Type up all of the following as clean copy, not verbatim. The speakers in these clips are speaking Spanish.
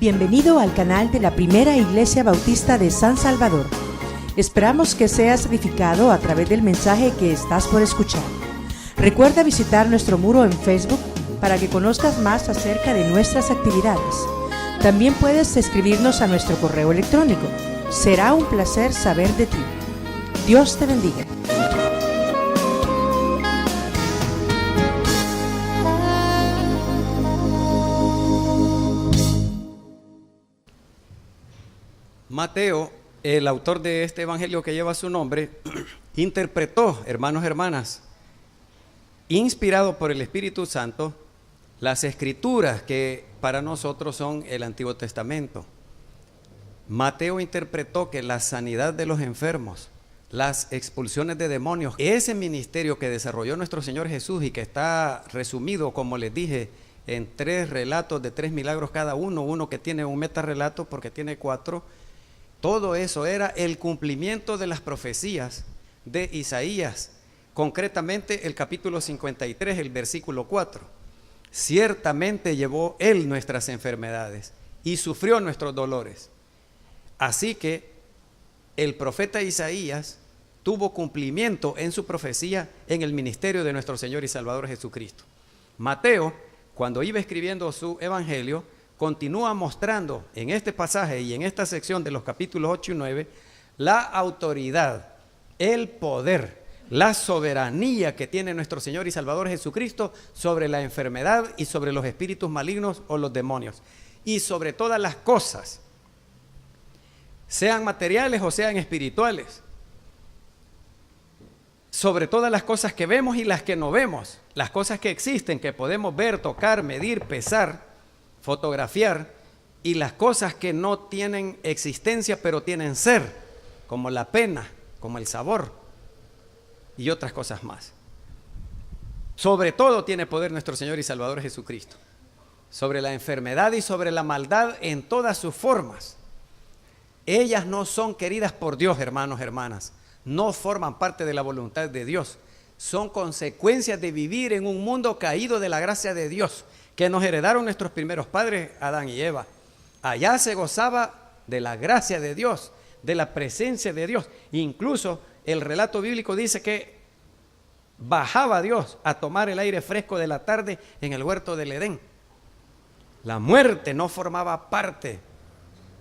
Bienvenido al canal de la Primera Iglesia Bautista de San Salvador. Esperamos que seas edificado a través del mensaje que estás por escuchar. Recuerda visitar nuestro muro en Facebook para que conozcas más acerca de nuestras actividades. También puedes escribirnos a nuestro correo electrónico. Será un placer saber de ti. Dios te bendiga. Mateo, el autor de este evangelio que lleva su nombre, interpretó, hermanos y hermanas, inspirado por el Espíritu Santo, las escrituras que para nosotros son el Antiguo Testamento. Mateo interpretó que la sanidad de los enfermos, las expulsiones de demonios, ese ministerio que desarrolló nuestro Señor Jesús y que está resumido, como les dije, en 3 relatos de 3 milagros cada uno que tiene un metarrelato porque tiene 4. Todo eso era el cumplimiento de las profecías de Isaías, concretamente el capítulo 53, el versículo 4. Ciertamente llevó Él nuestras enfermedades y sufrió nuestros dolores. Así que el profeta Isaías tuvo cumplimiento en su profecía en el ministerio de nuestro Señor y Salvador Jesucristo. Mateo, cuando iba escribiendo su evangelio, continúa mostrando en este pasaje y en esta sección de los capítulos 8 y 9 la autoridad, el poder, la soberanía que tiene nuestro Señor y Salvador Jesucristo sobre la enfermedad y sobre los espíritus malignos o los demonios, y sobre todas las cosas, sean materiales o sean espirituales, sobre todas las cosas que vemos y las que no vemos, las cosas que existen, que podemos ver, tocar, medir, pesar, fotografiar, y las cosas que no tienen existencia pero tienen ser, como la pena, como el sabor y otras cosas más. Sobre todo tiene poder nuestro Señor y Salvador Jesucristo, sobre la enfermedad y sobre la maldad en todas sus formas. Ellas no son queridas por Dios, hermanos, hermanas, no forman parte de la voluntad de Dios, son consecuencias de vivir en un mundo caído de la gracia de Dios, que nos heredaron nuestros primeros padres, Adán y Eva. Allá se gozaba de la gracia de Dios, de la presencia de Dios. Incluso el relato bíblico dice que bajaba Dios a tomar el aire fresco de la tarde en el huerto del Edén. La muerte no formaba parte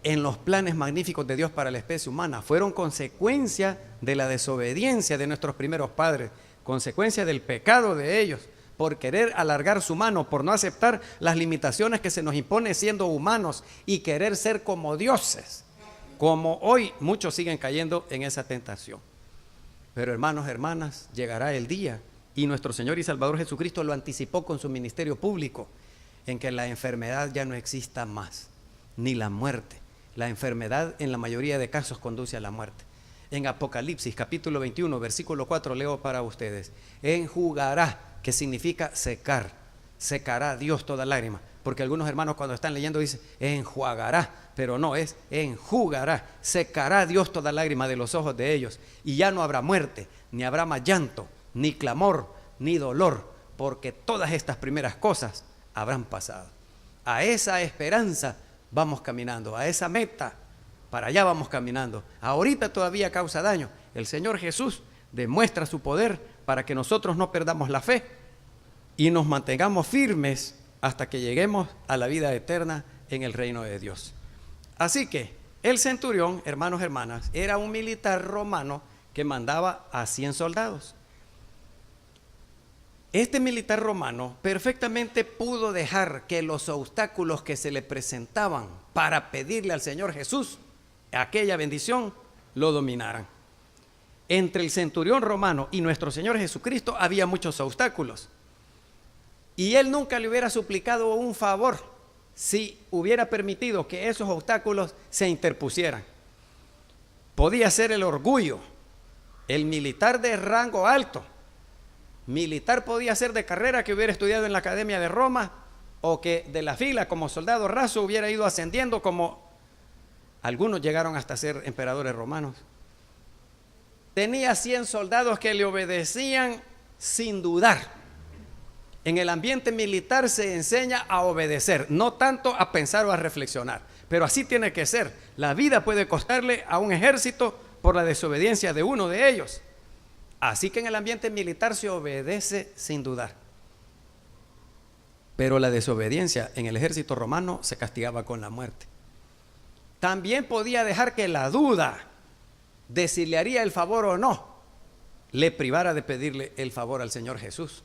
en los planes magníficos de Dios para la especie humana. Fueron consecuencia de la desobediencia de nuestros primeros padres, consecuencia del pecado de ellos, por querer alargar su mano, por no aceptar las limitaciones que se nos impone siendo humanos y querer ser como dioses, como hoy muchos siguen cayendo en esa tentación. Pero hermanos, hermanas, llegará el día, y nuestro Señor y Salvador Jesucristo lo anticipó con su ministerio público, en que la enfermedad ya no exista más, ni la muerte. La enfermedad en la mayoría de casos conduce a la muerte. En Apocalipsis capítulo 21, versículo 4, leo para ustedes: enjugará, que significa secar, secará Dios toda lágrima, porque algunos hermanos cuando están leyendo dicen enjuagará, pero no, es enjugará, secará Dios toda lágrima de los ojos de ellos, y ya no habrá muerte, ni habrá más llanto, ni clamor, ni dolor, porque todas estas primeras cosas habrán pasado. A esa esperanza vamos caminando, a esa meta, para allá vamos caminando. Ahorita todavía causa daño. El Señor Jesús demuestra su poder para que nosotros no perdamos la fe y nos mantengamos firmes hasta que lleguemos a la vida eterna en el reino de Dios. Así que el centurión, hermanos, hermanas, era un militar romano que mandaba a 100 soldados. Este militar romano perfectamente pudo dejar que los obstáculos que se le presentaban para pedirle al Señor Jesús aquella bendición lo dominaran. Entre el centurión romano y nuestro Señor Jesucristo había muchos obstáculos, y él nunca le hubiera suplicado un favor si hubiera permitido que esos obstáculos se interpusieran. Podía ser el orgullo, el militar de rango alto, militar podía ser de carrera que hubiera estudiado en la Academia de Roma, o que de la fila como soldado raso hubiera ido ascendiendo, como algunos llegaron hasta ser emperadores romanos. Tenía 100 soldados que le obedecían sin dudar. En el ambiente militar se enseña a obedecer, no tanto a pensar o a reflexionar. Pero así tiene que ser. La vida puede costarle a un ejército por la desobediencia de uno de ellos. Así que en el ambiente militar se obedece sin dudar. Pero la desobediencia en el ejército romano se castigaba con la muerte. También podía dejar que la duda de si le haría el favor o no le privara de pedirle el favor al Señor Jesús.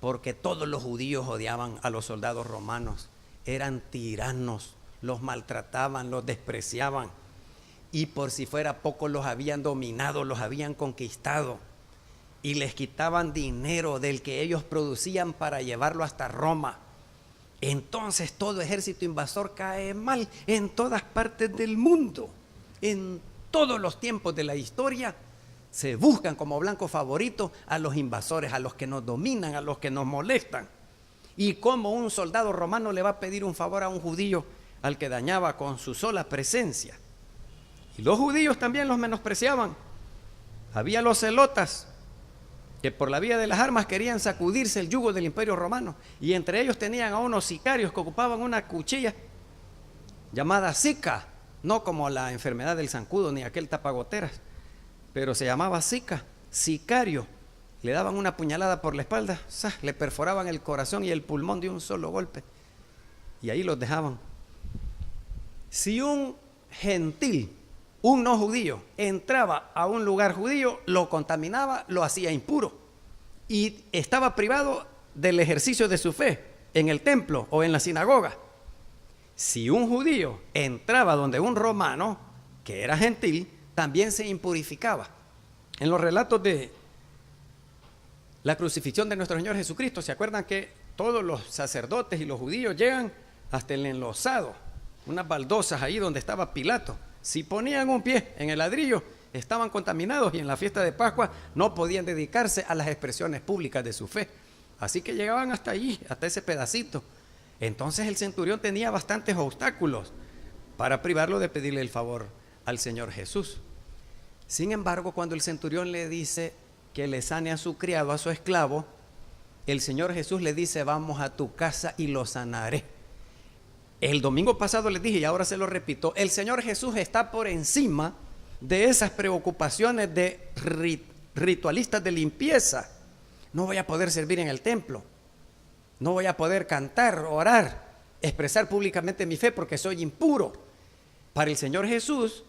Porque todos los judíos odiaban a los soldados romanos. Eran tiranos, los maltrataban, los despreciaban. Y por si fuera poco, los habían dominado, los habían conquistado. Y les quitaban dinero del que ellos producían para llevarlo hasta Roma. Entonces todo ejército invasor cae mal en todas partes del mundo. En todos los tiempos de la historia se buscan como blanco favorito a los invasores, a los que nos dominan, a los que nos molestan. ¿Y cómo un soldado romano le va a pedir un favor a un judío al que dañaba con su sola presencia? Y los judíos también los menospreciaban. Había los celotas que por la vía de las armas querían sacudirse el yugo del imperio romano, y entre ellos tenían a unos sicarios que ocupaban una cuchilla llamada sica, no como la enfermedad del zancudo ni aquel tapagoteras, pero se llamaba sica, sicario. Le daban una puñalada por la espalda, le perforaban el corazón y el pulmón de un solo golpe, y ahí los dejaban. Si un gentil, un no judío, entraba a un lugar judío, lo contaminaba, lo hacía impuro y estaba privado del ejercicio de su fe en el templo o en la sinagoga. Si un judío entraba donde un romano, que era gentil, también se impurificaba. En los relatos de la crucifixión de nuestro Señor Jesucristo, ¿se acuerdan que todos los sacerdotes y los judíos llegan hasta el enlosado, unas baldosas ahí donde estaba Pilato? Si ponían un pie en el ladrillo, estaban contaminados, y en la fiesta de Pascua no podían dedicarse a las expresiones públicas de su fe. Así que llegaban hasta allí, hasta ese pedacito. Entonces el centurión tenía bastantes obstáculos para privarlo de pedirle el favor al Señor Jesús. Sin embargo, cuando el centurión le dice que le sane a su criado, a su esclavo, el Señor Jesús le dice: vamos a tu casa y lo sanaré. El domingo pasado les dije, y ahora se lo repito, el Señor Jesús está por encima de esas preocupaciones de ritualistas de limpieza. No voy a poder servir en el templo, no voy a poder cantar, orar, expresar públicamente mi fe porque soy impuro. Para el Señor Jesús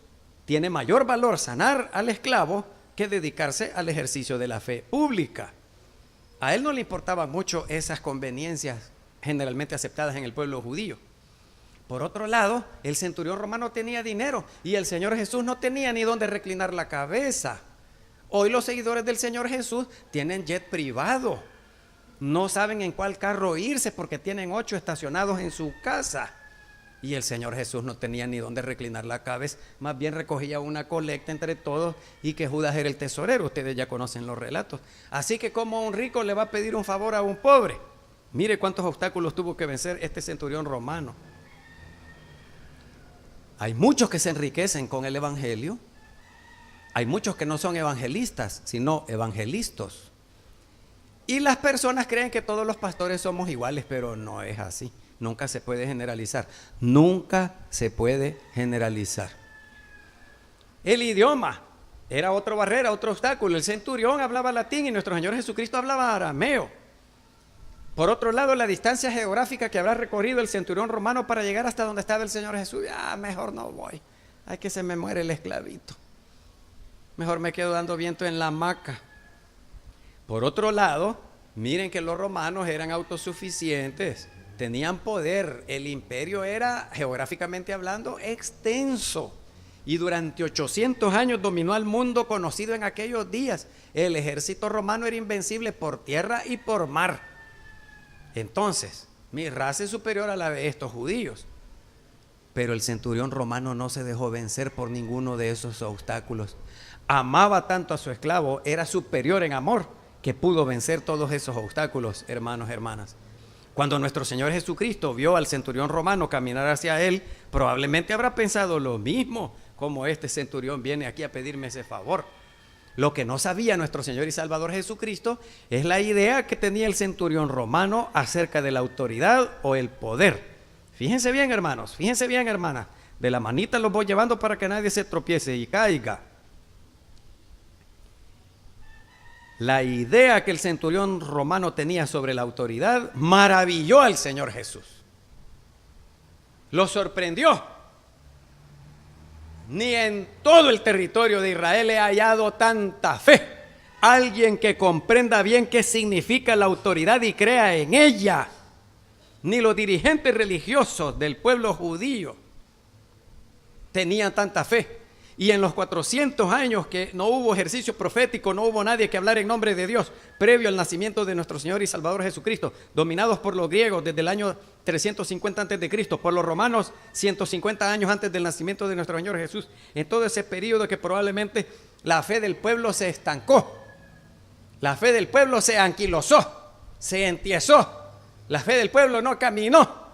tiene mayor valor sanar al esclavo que dedicarse al ejercicio de la fe pública. A él no le importaban mucho esas conveniencias generalmente aceptadas en el pueblo judío. Por otro lado, el centurión romano tenía dinero y el Señor Jesús no tenía ni dónde reclinar la cabeza. Hoy los seguidores del Señor Jesús tienen jet privado. No saben en cuál carro irse porque tienen 8 estacionados en su casa. Y el Señor Jesús no tenía ni dónde reclinar la cabeza, más bien recogía una colecta entre todos, y que Judas era el tesorero. Ustedes ya conocen los relatos. Así que como un rico le va a pedir un favor a un pobre. Mire cuántos obstáculos tuvo que vencer este centurión romano. Hay muchos que se enriquecen con el evangelio. Hay muchos que no son evangelistas, sino evangelistas. Y las personas creen que todos los pastores somos iguales, pero no es así. Nunca se puede generalizar. Nunca se puede generalizar. El idioma era otra barrera, otro obstáculo. El centurión hablaba latín y nuestro Señor Jesucristo hablaba arameo. Por otro lado, la distancia geográfica que habrá recorrido el centurión romano para llegar hasta donde estaba el Señor Jesús. Mejor no voy. Ay, que se me muere el esclavito. Mejor me quedo dando viento en la hamaca. Por otro lado, miren que los romanos eran autosuficientes, tenían poder. El imperio era, geográficamente hablando, extenso. Y durante 800 años dominó al mundo conocido en aquellos días. El ejército romano era invencible por tierra y por mar. Entonces, mi raza es superior a la de estos judíos. Pero el centurión romano no se dejó vencer por ninguno de esos obstáculos. Amaba tanto a su esclavo, era superior en amor, que pudo vencer todos esos obstáculos, hermanos, hermanas. Cuando nuestro Señor Jesucristo vio al centurión romano caminar hacia él, probablemente habrá pensado lo mismo, como este centurión viene aquí a pedirme ese favor. Lo que no sabía nuestro Señor y Salvador Jesucristo es la idea que tenía el centurión romano acerca de la autoridad o el poder. Fíjense bien, hermanos, fíjense bien, hermanas. De la manita los voy llevando para que nadie se tropiece y caiga. La idea que el centurión romano tenía sobre la autoridad maravilló al Señor Jesús. Lo sorprendió. Ni en todo el territorio de Israel he hallado tanta fe. Alguien que comprenda bien qué significa la autoridad y crea en ella. Ni los dirigentes religiosos del pueblo judío tenían tanta fe. Y en los 400 años que no hubo ejercicio profético, no hubo nadie que hablara en nombre de Dios, previo al nacimiento de nuestro Señor y Salvador Jesucristo, dominados por los griegos desde el año 350 antes de Cristo, por los romanos 150 años antes del nacimiento de nuestro Señor Jesús. En todo ese periodo que probablemente la fe del pueblo se estancó, la fe del pueblo se anquilosó, se entiesó, la fe del pueblo no caminó.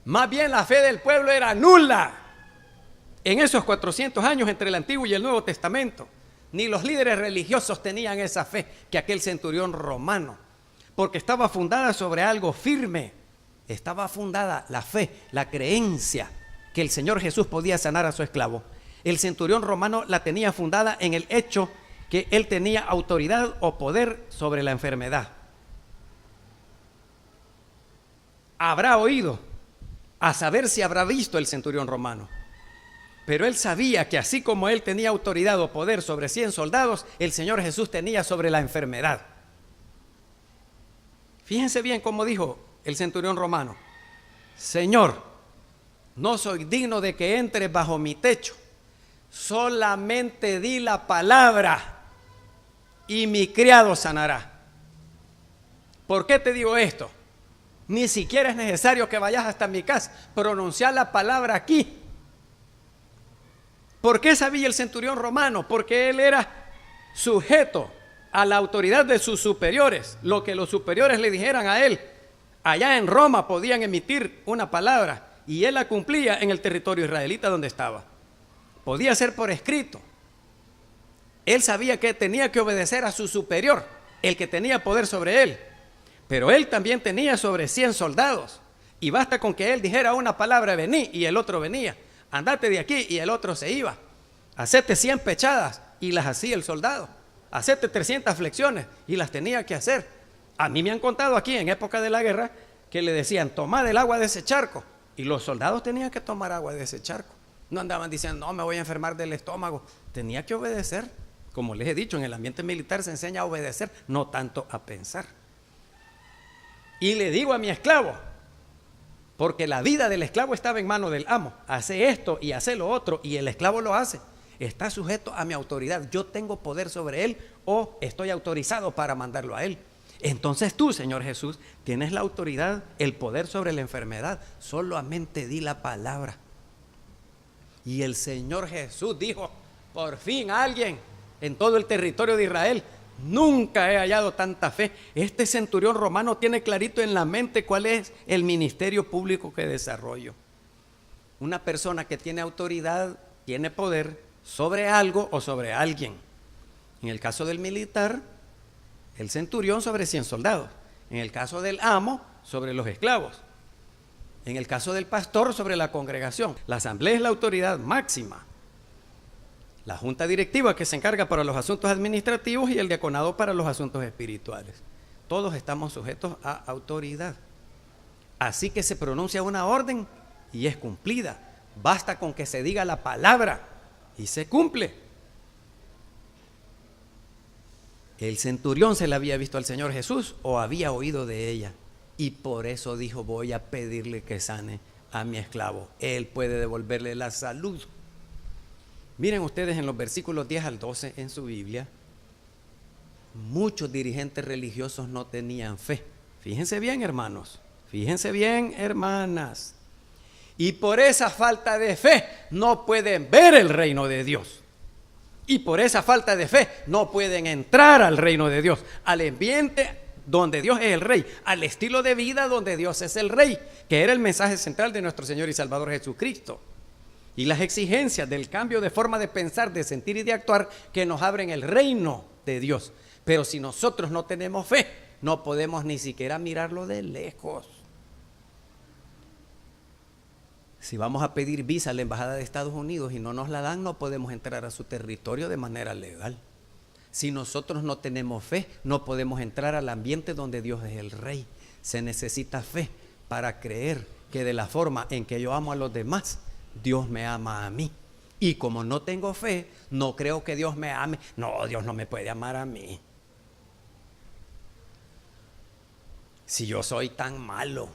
Más bien la fe del pueblo era nula. En esos 400 años entre el Antiguo y el Nuevo Testamento, ni los líderes religiosos tenían esa fe que aquel centurión romano, porque estaba fundada sobre algo firme. Estaba fundada la fe, la creencia que el Señor Jesús podía sanar a su esclavo. El centurión romano la tenía fundada en el hecho que él tenía autoridad o poder sobre la enfermedad. Habrá oído, a saber si habrá visto el centurión romano. Pero él sabía que así como él tenía autoridad o poder sobre 100 soldados, el Señor Jesús tenía sobre la enfermedad. Fíjense bien cómo dijo el centurión romano: Señor, no soy digno de que entres bajo mi techo, solamente di la palabra y mi criado sanará. ¿Por qué te digo esto? Ni siquiera es necesario que vayas hasta mi casa, pronunciar la palabra aquí. ¿Por qué sabía el centurión romano? Porque él era sujeto a la autoridad de sus superiores. Lo que los superiores le dijeran a él, allá en Roma podían emitir una palabra y él la cumplía en el territorio israelita donde estaba. Podía ser por escrito. Él sabía que tenía que obedecer a su superior, el que tenía poder sobre él. Pero él también tenía sobre 100 soldados. Y basta con que él dijera una palabra, vení, y el otro venía. Andate de aquí, y el otro se iba. Hacete 100 pechadas, y las hacía el soldado. Hacete 300 flexiones, y las tenía que hacer. A mí me han contado aquí en época de la guerra que le decían, tomad el agua de ese charco. Y los soldados tenían que tomar agua de ese charco. No andaban diciendo, no, me voy a enfermar del estómago. Tenía que obedecer. Como les he dicho, en el ambiente militar se enseña a obedecer, no tanto a pensar. Y le digo a mi esclavo, porque la vida del esclavo estaba en manos del amo. Hace esto y hace lo otro, y el esclavo lo hace. Está sujeto a mi autoridad. Yo tengo poder sobre él o estoy autorizado para mandarlo a él. Entonces tú, Señor Jesús, tienes la autoridad, el poder sobre la enfermedad. Solamente di la palabra. Y el Señor Jesús dijo, por fin alguien en todo el territorio de Israel. Nunca he hallado tanta fe. Este centurión romano tiene clarito en la mente cuál es el ministerio público que desarrollo. Una persona que tiene autoridad, tiene poder sobre algo o sobre alguien. En el caso del militar, el centurión sobre 100 soldados. En el caso del amo, sobre los esclavos. En el caso del pastor, sobre la congregación. La asamblea es la autoridad máxima. La junta directiva que se encarga para los asuntos administrativos y el diaconado para los asuntos espirituales. Todos estamos sujetos a autoridad. Así que se pronuncia una orden y es cumplida. Basta con que se diga la palabra y se cumple. El centurión se la había visto al Señor Jesús o había oído de ella. Y por eso dijo, voy a pedirle que sane a mi esclavo. Él puede devolverle la salud. Miren ustedes en los versículos 10 al 12 en su Biblia, muchos dirigentes religiosos no tenían fe. Fíjense bien, hermanos, fíjense bien, hermanas. Y por esa falta de fe no pueden ver el reino de Dios. Y por esa falta de fe no pueden entrar al reino de Dios, al ambiente donde Dios es el rey, al estilo de vida donde Dios es el rey, que era el mensaje central de nuestro Señor y Salvador Jesucristo. y las exigencias del cambio de forma de pensar, de sentir y de actuar que nos abren el reino de Dios. Pero si nosotros no tenemos fe, no podemos ni siquiera mirarlo de lejos. Si vamos a pedir visa a la Embajada de Estados Unidos y no nos la dan, no podemos entrar a su territorio de manera legal. Si nosotros no tenemos fe, no podemos entrar al ambiente donde Dios es el Rey. Se necesita fe para creer que de la forma en que yo amo a los demás, Dios me ama a mí. Y como no tengo fe, no creo que Dios me ame. No, Dios no me puede amar a mí. Si yo soy tan malo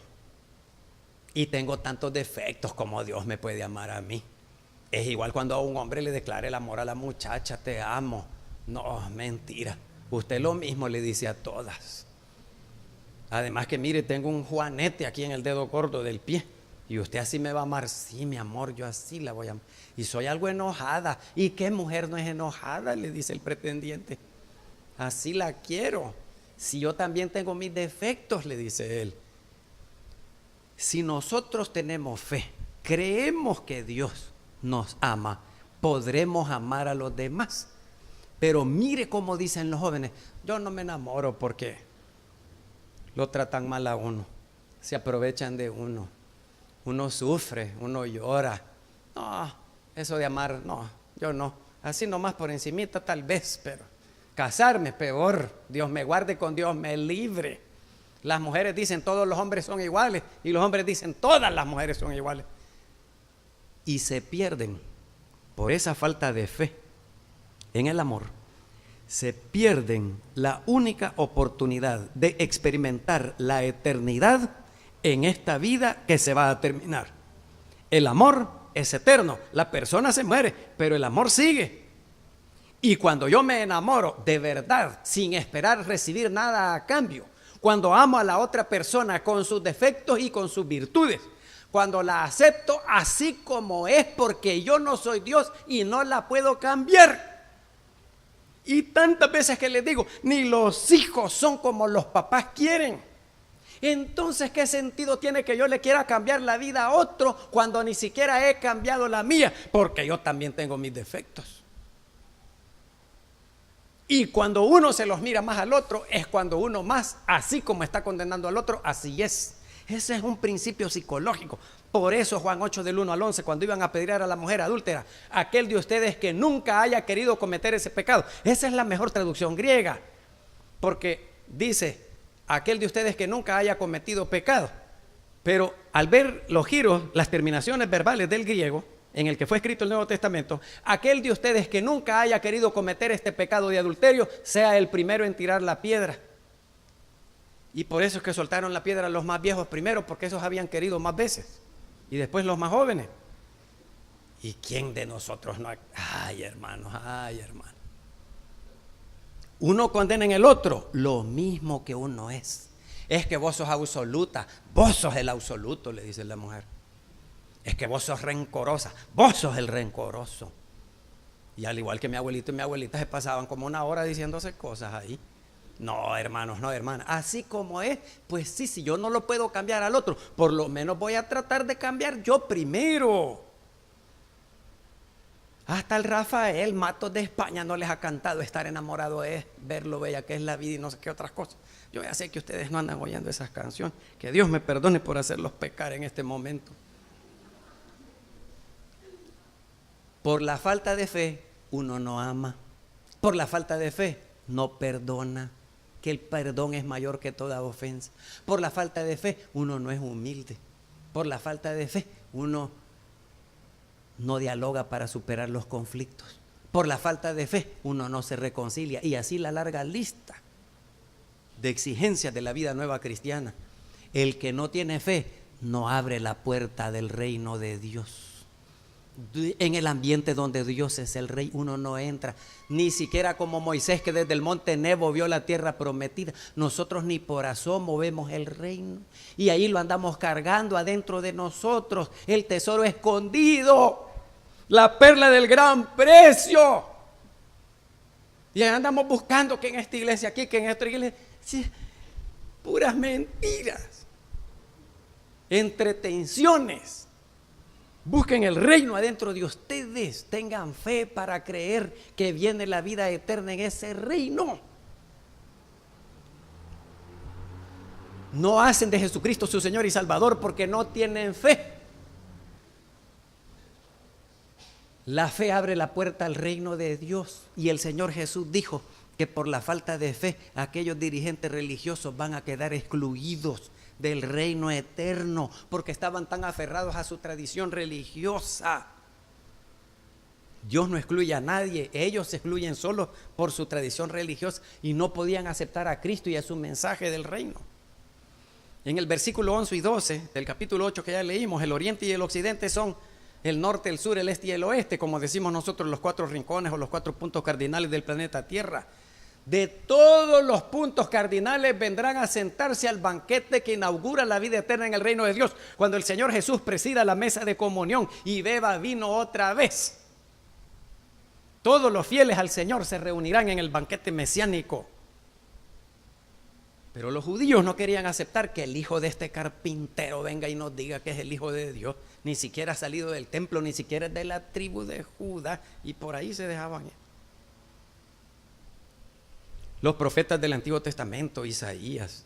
y tengo tantos defectos, como Dios me puede amar a mí. Es igual cuando a un hombre le declara el amor a la muchacha, te amo. No, mentira. Usted lo mismo le dice a todas. Además que mire, tengo un juanete aquí en el dedo gordo del pie. Y usted así me va a amar. Sí, mi amor, yo así la voy a amar. Y soy algo enojada. ¿Y qué mujer no es enojada? Le dice el pretendiente. Así la quiero. Si yo también tengo mis defectos, le dice él. Si nosotros tenemos fe, creemos que Dios nos ama, podremos amar a los demás. Pero mire cómo dicen los jóvenes, yo no me enamoro porque lo tratan mal a uno, se aprovechan de uno, uno sufre, uno llora. No, eso de amar, no, yo no, así nomás por encimita tal vez, pero casarme peor, Dios me guarde, con Dios me libre. Las mujeres dicen todos los hombres son iguales y los hombres dicen todas las mujeres son iguales. Y se pierden por esa falta de fe en el amor. Se pierden la única oportunidad de experimentar la eternidad en esta vida que se va a terminar. El amor es eterno, la persona se muere, pero el amor sigue. Y cuando yo me enamoro de verdad, sin esperar recibir nada a cambio, cuando amo a la otra persona con sus defectos y con sus virtudes, cuando la acepto así como es, porque yo no soy Dios y no la puedo cambiar. Y tantas veces que les digo, ni los hijos son como los papás quieren. Entonces, ¿qué sentido tiene que yo le quiera cambiar la vida a otro cuando ni siquiera he cambiado la mía? Porque yo también tengo mis defectos. Y cuando uno se los mira más al otro, es cuando uno más, así como está condenando al otro, así es. Ese es un principio psicológico. Por eso Juan 8 del 1 al 11, cuando iban a apedrear a la mujer adúltera, aquel de ustedes que nunca haya querido cometer ese pecado. Esa es la mejor traducción griega, porque dice, aquel de ustedes que nunca haya cometido pecado. Pero al ver los giros, las terminaciones verbales del griego, en el que fue escrito el Nuevo Testamento, aquel de ustedes que nunca haya querido cometer este pecado de adulterio, sea el primero en tirar la piedra. Y por eso es que soltaron la piedra los más viejos primero, porque esos habían querido más veces. Y después los más jóvenes. ¿Y quién de nosotros no? Ay, hermanos, ay, hermanos. Uno condena en el otro lo mismo que uno es. Es que vos sos absoluta, vos sos el absoluto, le dice la mujer. Es que vos sos rencorosa, vos sos el rencoroso. Y al igual que mi abuelito y mi abuelita se pasaban como una hora diciéndose cosas ahí. No, hermanos, no, hermanas. Así como es, pues sí, si yo no lo puedo cambiar al otro, por lo menos voy a tratar de cambiar yo primero. Hasta el Rafael Matos de España no les ha cantado estar enamorado es ver lo bella que es la vida y no sé qué otras cosas. Yo ya sé que ustedes no andan oyendo esas canciones. Que Dios me perdone por hacerlos pecar en este momento. Por la falta de fe, uno no ama. Por la falta de fe, no perdona. Que el perdón es mayor que toda ofensa. Por la falta de fe, uno no es humilde. Por la falta de fe, uno no dialoga para superar los conflictos. Por la falta de fe, uno no se reconcilia. Y así la larga lista de exigencias de la vida nueva cristiana. El que no tiene fe, no abre la puerta del reino de Dios. En el ambiente donde Dios es el rey, uno no entra, ni siquiera como Moisés, que desde el monte Nebo vio la tierra prometida. Nosotros ni por asomo vemos el reino, y ahí lo andamos cargando adentro de nosotros, el tesoro escondido, la perla del gran precio. Y ahí andamos buscando que en esta iglesia aquí, que en esta iglesia, sí, puras mentiras, entretenciones. Busquen el reino adentro de ustedes. Tengan fe para creer que viene la vida eterna en ese reino. No hacen de Jesucristo su Señor y Salvador porque no tienen fe. La fe abre la puerta al reino de Dios. Y el Señor Jesús dijo que por la falta de fe aquellos dirigentes religiosos van a quedar excluidos del reino eterno porque estaban tan aferrados a su tradición religiosa. Dios no excluye a nadie, ellos se excluyen solo por su tradición religiosa y no podían aceptar a Cristo y a su mensaje del reino. En el versículo 11 y 12 del capítulo 8 que ya leímos, el oriente y el occidente son el norte, el sur, el este y el oeste, como decimos nosotros, los 4 rincones o los 4 puntos cardinales del planeta Tierra. De todos los puntos cardinales vendrán a sentarse al banquete que inaugura la vida eterna en el reino de Dios, cuando el Señor Jesús presida la mesa de comunión y beba vino otra vez. Todos los fieles al Señor se reunirán en el banquete mesiánico. Pero los judíos no querían aceptar que el hijo de este carpintero venga y nos diga que es el hijo de Dios. Ni siquiera ha salido del templo, ni siquiera es de la tribu de Judá, y por ahí se dejaban. Los profetas del Antiguo Testamento, Isaías,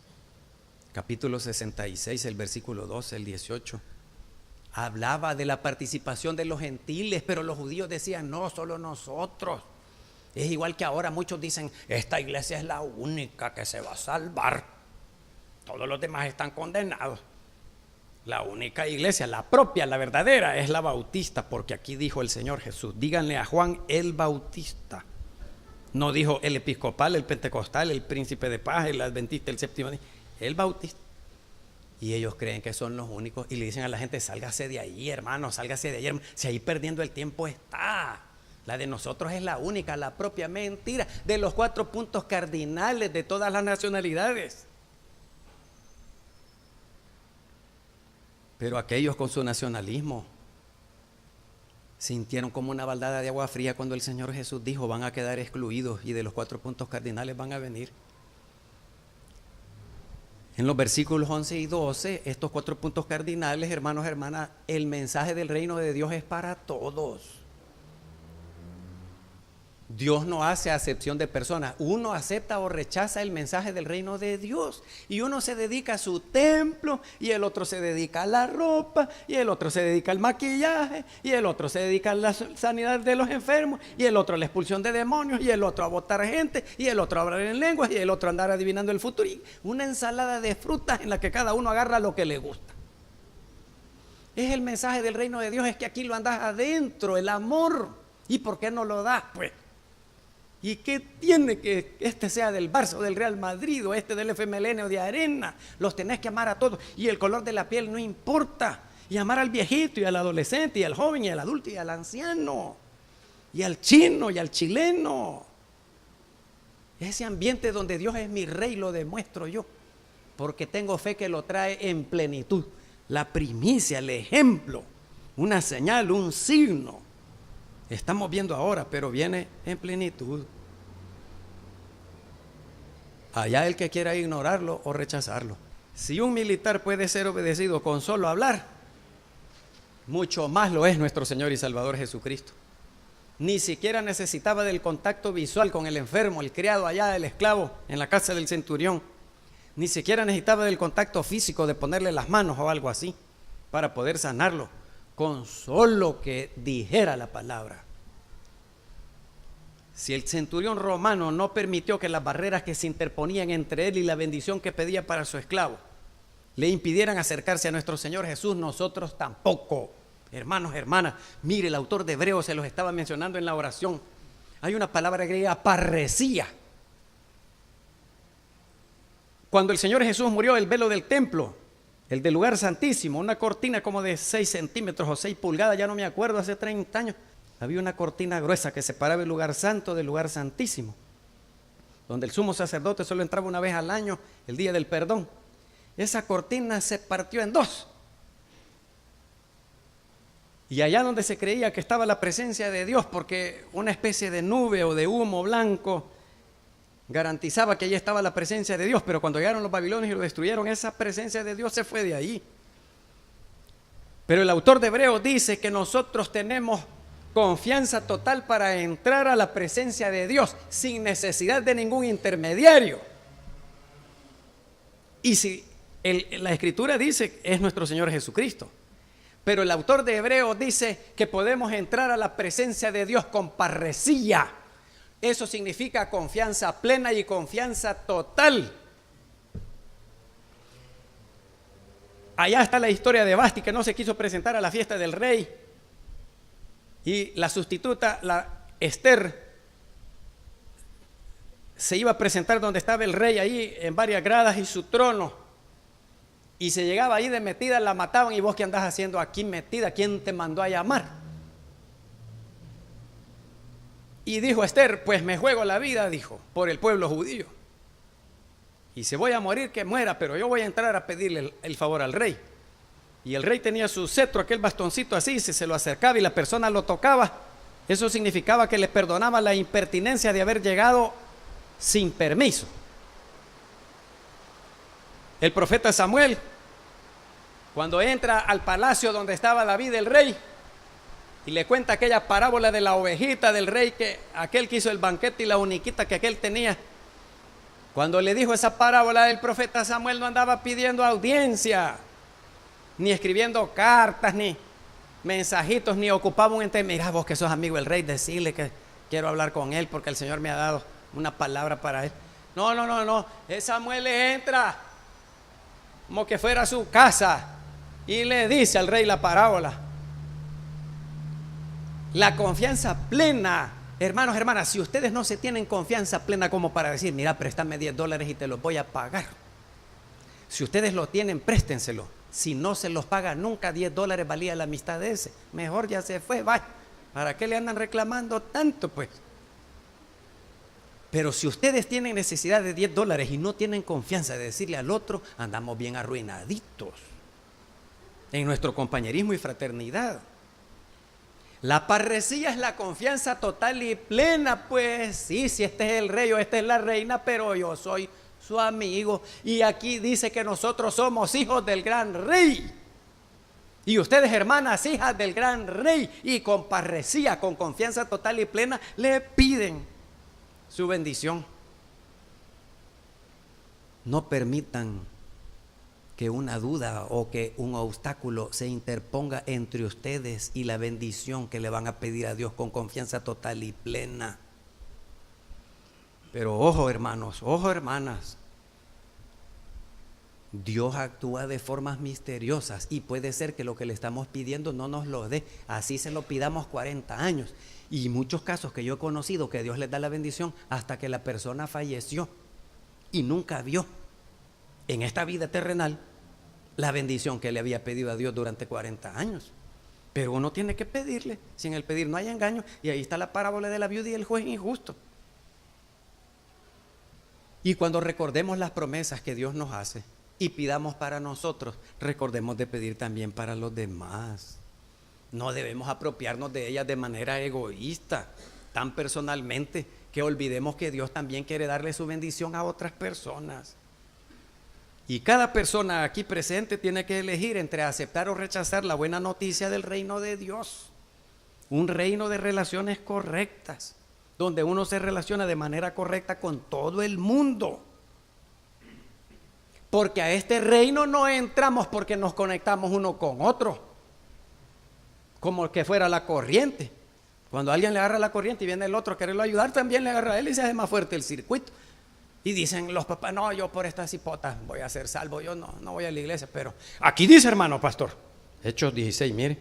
capítulo 66, el versículo 12, el 18, hablaba de la participación de los gentiles, pero los judíos decían, no, solo nosotros. Es igual que ahora muchos dicen, esta iglesia es la única que se va a salvar. Todos los demás están condenados. La única iglesia, la propia, la verdadera, es la bautista, porque aquí dijo el Señor Jesús, díganle a Juan el Bautista. No dijo el episcopal, el pentecostal, el príncipe de paz, el adventista, el séptimo día, el bautista. Y ellos creen que son los únicos y le dicen a la gente, sálgase de ahí, hermano, sálgase de ahí, hermano. Si ahí perdiendo el tiempo está. La de nosotros es la única, la propia. Mentira, de los 4 puntos cardinales de todas las nacionalidades. Pero aquellos con su nacionalismo sintieron como una baldada de agua fría cuando el Señor Jesús dijo, van a quedar excluidos y de los 4 puntos cardinales van a venir. En los versículos 11 y 12, estos 4 puntos cardinales, hermanos, hermanas, el mensaje del reino de Dios es para todos. Dios no hace acepción de personas. Uno acepta o rechaza el mensaje del reino de Dios. Y uno se dedica a su templo, y el otro se dedica a la ropa, y el otro se dedica al maquillaje, y el otro se dedica a la sanidad de los enfermos, y el otro a la expulsión de demonios, y el otro a botar gente, y el otro a hablar en lenguas, y el otro a andar adivinando el futuro. Y una ensalada de frutas en la que cada uno agarra lo que le gusta. Es el mensaje del reino de Dios, es que aquí lo andas adentro, el amor. ¿Y por qué no lo das? Pues, ¿y qué tiene que este sea del Barça o del Real Madrid o este del FMLN o de Arena? Los tenés que amar a todos y el color de la piel no importa. Y amar al viejito y al adolescente y al joven y al adulto y al anciano y al chino y al chileno. Ese ambiente donde Dios es mi rey lo demuestro yo, porque tengo fe que lo trae en plenitud. La primicia, el ejemplo, una señal, un signo. Estamos viendo ahora, pero viene en plenitud. Allá el que quiera ignorarlo o rechazarlo. Si un militar puede ser obedecido con solo hablar, mucho más lo es nuestro Señor y Salvador Jesucristo. Ni siquiera necesitaba del contacto visual con el enfermo, el criado allá, el esclavo en la casa del centurión. Ni siquiera necesitaba del contacto físico de ponerle las manos o algo así para poder sanarlo, con solo que dijera la palabra. Si el centurión romano no permitió que las barreras que se interponían entre él y la bendición que pedía para su esclavo le impidieran acercarse a nuestro Señor Jesús, nosotros tampoco. Hermanos, hermanas, mire, el autor de Hebreos se los estaba mencionando en la oración. Hay una palabra griega, parresía. Cuando el Señor Jesús murió, el velo del templo, el del lugar santísimo, una cortina como de 6 centímetros o 6 pulgadas, ya no me acuerdo, hace 30 años, había una cortina gruesa que separaba el lugar santo del lugar santísimo, donde el sumo sacerdote solo entraba una vez al año, el día del perdón. Esa cortina se partió en 2. Y allá donde se creía que estaba la presencia de Dios, porque una especie de nube o de humo blanco garantizaba que allí estaba la presencia de Dios, pero cuando llegaron los babilonios y lo destruyeron, esa presencia de Dios se fue de ahí. Pero el autor de Hebreos dice que nosotros tenemos confianza total para entrar a la presencia de Dios sin necesidad de ningún intermediario. Y si la Escritura dice es nuestro Señor Jesucristo, pero el autor de Hebreos dice que podemos entrar a la presencia de Dios con parresía. Eso significa confianza plena y confianza total. Allá está la historia de Vasti, que no se quiso presentar a la fiesta del rey. Y la sustituta, la Esther, se iba a presentar donde estaba el rey, ahí en varias gradas y su trono. Y se llegaba ahí de metida, la mataban. ¿Y vos qué andás haciendo aquí metida? ¿Quién te mandó a llamar? Y dijo Esther, pues me juego la vida, dijo, por el pueblo judío. Y si voy a morir, que muera, pero yo voy a entrar a pedirle el favor al rey. Y el rey tenía su cetro, aquel bastoncito así, si se lo acercaba y la persona lo tocaba, eso significaba que le perdonaba la impertinencia de haber llegado sin permiso. El profeta Samuel, cuando entra al palacio donde estaba David el rey, y le cuenta aquella parábola de la ovejita del rey, que aquel que hizo el banquete y la uniquita que aquel tenía. Cuando le dijo esa parábola, el profeta Samuel no andaba pidiendo audiencia, ni escribiendo cartas, ni mensajitos, ni ocupaba un ente. Mira vos que sos amigo del rey, decirle que quiero hablar con él porque el Señor me ha dado una palabra para él. No. Samuel le entra como que fuera a su casa y le dice al rey la parábola. La confianza plena, hermanos, hermanas, si ustedes no se tienen confianza plena como para decir, mira, préstame $10 y te los voy a pagar. Si ustedes lo tienen, préstenselo. Si no se los paga nunca, $10 valía la amistad de ese. Mejor ya se fue, vaya. ¿Para qué le andan reclamando tanto, pues? Pero si ustedes tienen necesidad de $10 y no tienen confianza de decirle al otro, andamos bien arruinaditos en nuestro compañerismo y fraternidad. La parresía es la confianza total y plena, pues sí, si este es el rey o esta es la reina, pero yo soy su amigo. Y aquí dice que nosotros somos hijos del gran rey. Y ustedes, hermanas, hijas del gran rey, y con parresía, con confianza total y plena, le piden su bendición. No permitan que una duda o que un obstáculo se interponga entre ustedes y la bendición que le van a pedir a Dios con confianza total y plena. Pero ojo, hermanos, ojo, hermanas, Dios actúa de formas misteriosas y puede ser que lo que le estamos pidiendo no nos lo dé, así se lo pidamos 40 años. Y muchos casos que yo he conocido que Dios les da la bendición hasta que la persona falleció y nunca vio en esta vida terrenal la bendición que le había pedido a Dios durante 40 años. Pero uno tiene que pedirle, sin el pedir no hay engaño. Y ahí está la parábola de la viuda y el juez injusto. Y cuando recordemos las promesas que Dios nos hace y pidamos para nosotros, recordemos de pedir también para los demás. No debemos apropiarnos de ellas de manera egoísta, tan personalmente, que olvidemos que Dios también quiere darle su bendición a otras personas. Y cada persona aquí presente tiene que elegir entre aceptar o rechazar la buena noticia del reino de Dios. Un reino de relaciones correctas, donde uno se relaciona de manera correcta con todo el mundo. Porque a este reino no entramos porque nos conectamos uno con otro, como que fuera la corriente. Cuando alguien le agarra la corriente y viene el otro a quererlo ayudar, también le agarra a él y se hace más fuerte el circuito. Y dicen los papás, no, yo por estas hipotas voy a ser salvo, yo no voy a la iglesia. Pero aquí dice, hermano pastor, Hechos 16, mire,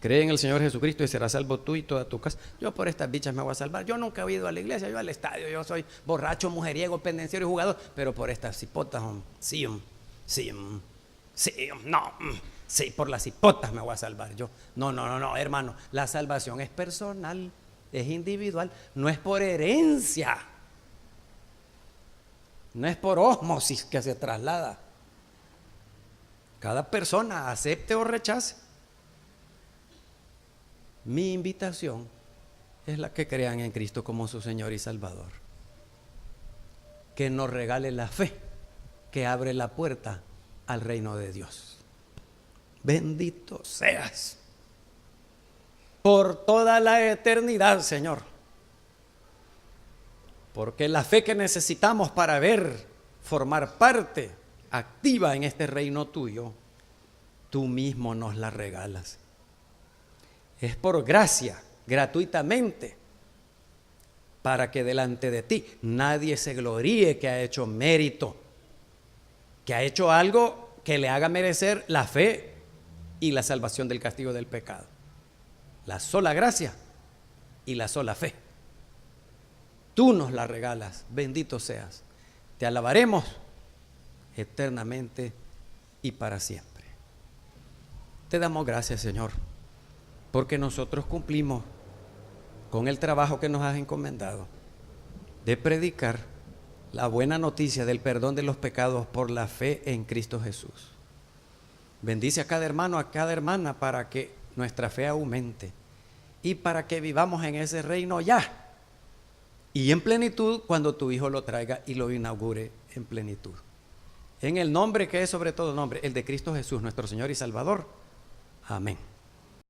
cree en el Señor Jesucristo y serás salvo tú y toda tu casa. Yo por estas bichas me voy a salvar. Yo nunca he ido a la iglesia, yo al estadio, yo soy borracho, mujeriego, pendenciero y jugador, pero por estas hipotas, sí, por las hipotas me voy a salvar yo. No, hermano, la salvación es personal, es individual, no es por herencia. No es por ósmosis que se traslada. Cada persona acepte o rechace. Mi invitación es la que crean en Cristo como su Señor y Salvador. Que nos regale la fe que abre la puerta al reino de Dios. Bendito seas por toda la eternidad, Señor. Porque la fe que necesitamos para formar parte activa en este reino tuyo, tú mismo nos la regalas. Es por gracia, gratuitamente, para que delante de ti nadie se gloríe que ha hecho mérito, que ha hecho algo que le haga merecer la fe y la salvación del castigo del pecado. La sola gracia y la sola fe. Tú nos la regalas, bendito seas. Te alabaremos eternamente y para siempre. Te damos gracias, Señor, porque nosotros cumplimos con el trabajo que nos has encomendado de predicar la buena noticia del perdón de los pecados por la fe en Cristo Jesús. Bendice a cada hermano, a cada hermana, para que nuestra fe aumente y para que vivamos en ese reino ya y en plenitud cuando tu Hijo lo traiga y lo inaugure en plenitud. En el nombre que es sobre todo nombre, el de Cristo Jesús, nuestro Señor y Salvador. Amén.